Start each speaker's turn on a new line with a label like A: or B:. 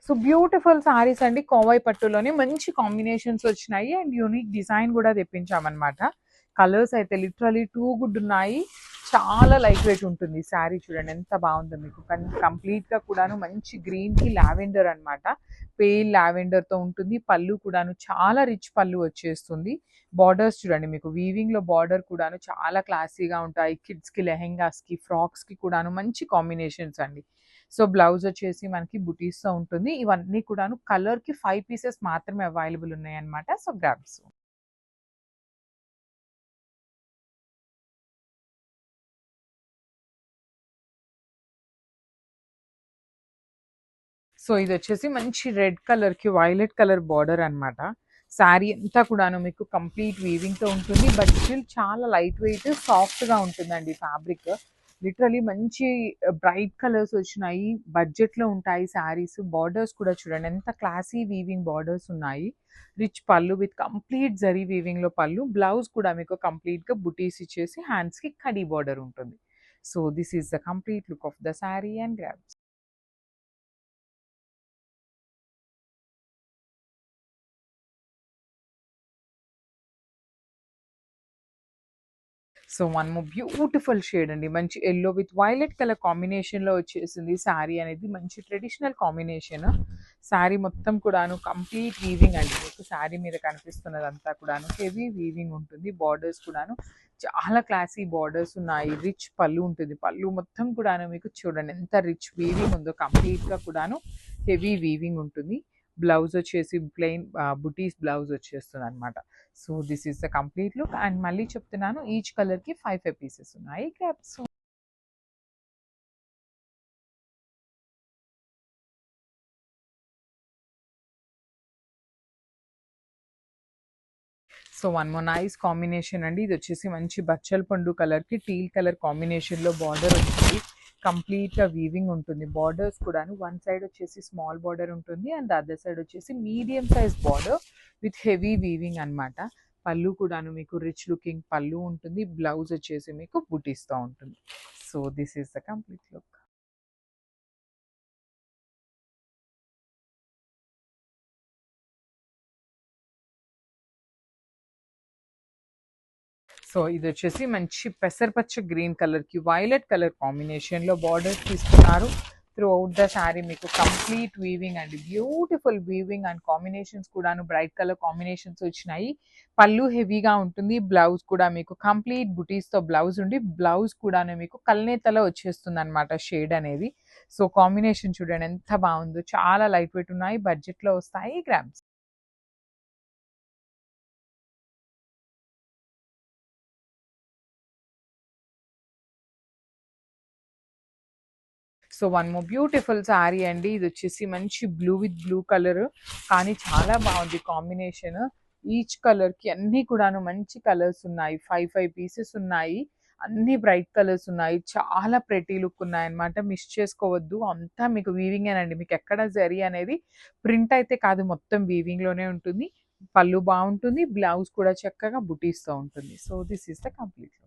A: So beautiful saris అండి, కోవై పట్టులోనే మంచి combinations వచ్చినాయి అండ్ యూనిక్ డిజైన్ కూడా తెప్పించామన్నమాట. కలర్స్ అయితే లిటరలీ టూ గుడ్ ఉన్నాయి. చాలా లైట్ వెయిట్ ఉంటుంది శారీ. చూడండి ఎంత బాగుందో మీకు. కంప్లీట్గా కూడాను మంచి గ్రీన్కి లావెండర్ అనమాట. పేల్ లావెండర్తో ఉంటుంది. పళ్ళు కూడాను చాలా రిచ్ పళ్ళు వచ్చేస్తుంది. బార్డర్స్ చూడండి మీకు, వీవింగ్లో బార్డర్ కూడాను చాలా క్లాసీగా ఉంటాయి. కిడ్స్కి, లెహెంగాస్కి, ఫ్రాక్స్కి కూడాను మంచి కాంబినేషన్స్ అండి. సో బ్లౌజ్ వచ్చేసి మనకి బుటీస్తో ఉంటుంది. ఇవన్నీ కూడాను కలర్కి 5 పీసెస్ మాత్రమే అవైలబుల్ ఉన్నాయి అనమాట. So grabs. సో ఇది వచ్చేసి మంచి రెడ్ కలర్కి వైలెట్ కలర్ బార్డర్ అనమాట. శారీ అంతా కూడాను మీకు కంప్లీట్ వీవింగ్తో ఉంటుంది. బట్ స్టిల్ చాలా లైట్ వెయిట్, సాఫ్ట్గా ఉంటుందండి ఫ్యాబ్రిక్. లిటరలీ మంచి బ్రైట్ కలర్స్ వచ్చినాయి. బడ్జెట్లో ఉంటాయి శారీస్. బార్డర్స్ కూడా చూడండి ఎంత క్లాసీ వీవింగ్ బార్డర్స్ ఉన్నాయి. రిచ్ పళ్ళు విత్ కంప్లీట్ జరీ వీవింగ్లో పళ్ళు. బ్లౌజ్ కూడా మీకు కంప్లీట్గా బుటీస్ ఇచ్చేసి హ్యాండ్స్కి కడీ బార్డర్ ఉంటుంది. So this is the complete look of the sari and grabs. So one more beautiful shade అండి, మంచి ఎల్లో విత్ వైలెట్ కలర్ కాంబినేషన్లో వచ్చేసింది శారీ అనేది. మంచి ట్రెడిషనల్ కాంబినేషన్. శారీ మొత్తం కూడాను కంప్లీట్ వీవింగ్ అండి. మీకు శారీ మీద కనిపిస్తున్నదంతా కూడాను హెవీ వీవింగ్ ఉంటుంది. బార్డర్స్ కూడాను చాలా క్లాసీ బార్డర్స్ ఉన్నాయి. రిచ్ పళ్ళు ఉంటుంది. పళ్ళు మొత్తం కూడాను మీకు చూడండి ఎంత రిచ్ వీవింగ్ ఉందో. కంప్లీట్గా కూడాను హెవీ వీవింగ్ ఉంటుంది. బ్లౌజ్ వచ్చేసి ప్లెయిన్ బుటీస్ బ్లౌజ్ వచ్చేస్తుంది అనమాట. So this is the complete look. And మళ్ళీ చెప్తున్నాను, ఈచ్ కలర్కి 5 పీసెస్ ఉన్నాయి. Caps. So one more nice combination అండి. ఇది వచ్చేసి మంచి బచ్చల పండు కలర్కి టీల్ కలర్ కాంబినేషన్లో బార్డర్ వచ్చింది. కంప్లీట్గా వీవింగ్ ఉంటుంది. బార్డర్స్ కూడాను వన్ సైడ్ వచ్చేసి స్మాల్ బార్డర్ ఉంటుంది అండ్ అదర్ సైడ్ వచ్చేసి medium size border with heavy weaving అనమాట. పళ్ళు కూడాను మీకు రిచ్ లుకింగ్ పళ్ళు ఉంటుంది. బ్లౌజ్ వచ్చేసి మీకు బుటీస్తో ఉంటుంది. So this is the complete look. So ఇది వచ్చేసి మంచి పెసరపచ్చ గ్రీన్ కలర్కి వైలెట్ కలర్ కాంబినేషన్లో బార్డర్స్ తీసుకున్నారు. త్రూ అవుట్ ద శారీ మీకు కంప్లీట్ వీవింగ్ అండి. బ్యూటిఫుల్ వీవింగ్ అండ్ కాంబినేషన్స్ కూడాను బ్రైట్ కలర్ కాంబినేషన్స్ వచ్చినాయి. పళ్ళు హెవీగా ఉంటుంది. బ్లౌజ్ కూడా మీకు కంప్లీట్ బుటీస్తో బ్లౌజ్ ఉండి, బ్లౌజ్ కూడాను మీకు కల్నేతలో వచ్చేస్తుంది అనమాట షేడ్ అనేది. సో కాంబినేషన్ చూడండి ఎంత బాగుందో. చాలా లైట్ వెయిట్ ఉన్నాయి. బడ్జెట్లో వస్తాయి. Grams. So one more beautiful sari అండి. ఇది వచ్చేసి మంచి బ్లూ విత్ బ్లూ కలర్, కానీ చాలా బాగుంది కాంబినేషన్. ఈచ్ కలర్కి అన్నీ కూడాను మంచి కలర్స్ ఉన్నాయి. 5 పీసెస్ ఉన్నాయి. అన్ని బ్రైట్ కలర్స్ ఉన్నాయి. చాలా ప్రెటీ లుక్ ఉన్నాయి అనమాట. మిస్ చేసుకోవద్దు. అంతా మీకు వీవింగేనండి. మీకు ఎక్కడ జరీ అనేది ప్రింట్ అయితే కాదు, మొత్తం వీవింగ్లోనే ఉంటుంది. పళ్ళు బాగుంటుంది. బ్లౌజ్ కూడా చక్కగా బుటీస్తో ఉంటుంది. So this is the complete look.